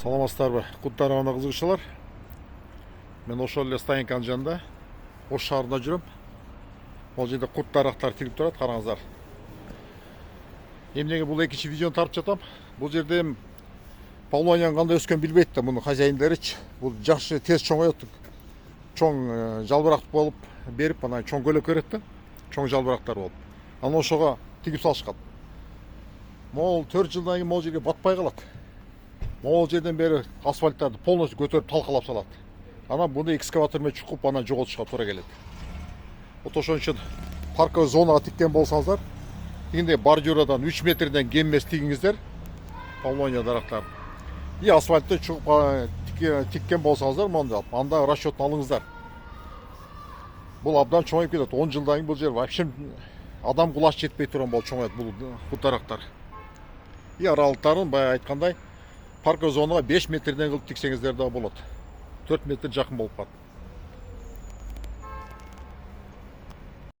Саламатсыздарбы, Куттарабына кызыгуучулар. Мен ошол эле стоянканын жанында, Ош шаарында жүрөм. Бул жерде курт дарактар тигип турат, караңыздар. Эмнеге бул экинчи видеону тартып жатам? Бул жерде Павловнияны кандай өскөн билбейт да, мунун хозяиндеричи. Бул жакшы тез чоңоет. Чоң жалбырак болуп берип, анан чоң көлөк берет да. Чоң жалбырактар болуп. Анан ошого тигип салышкан. Могул 4 жылдан кийин могул жерге батпай калат. Могул жерден бери асфальттарды полностью көтөрүп талкалап салат. Анан буну экскаватор менен чукуп, анан жоготушка туура келет. Вот ошон үчүн парковый зонага тиккен болсаңыздар, тигиндей бордюрадан 3 метрден кем эмес тигиңиздер, Павловния дарактарын. И асфальтты чукуп тиккен болсаңыздар, монда анда расчетун алыңыздар. Бул абдан чоңоюп кетет. 10 жылдан кийин бул жер вообще адам кулаш жетпей турган болуп чоңоет бул дарактар. И аралыктарын баягы айткандай парковый зонага 5 метрден кылып тиксеңиздер да болот. 4 метр жакын болуп калат.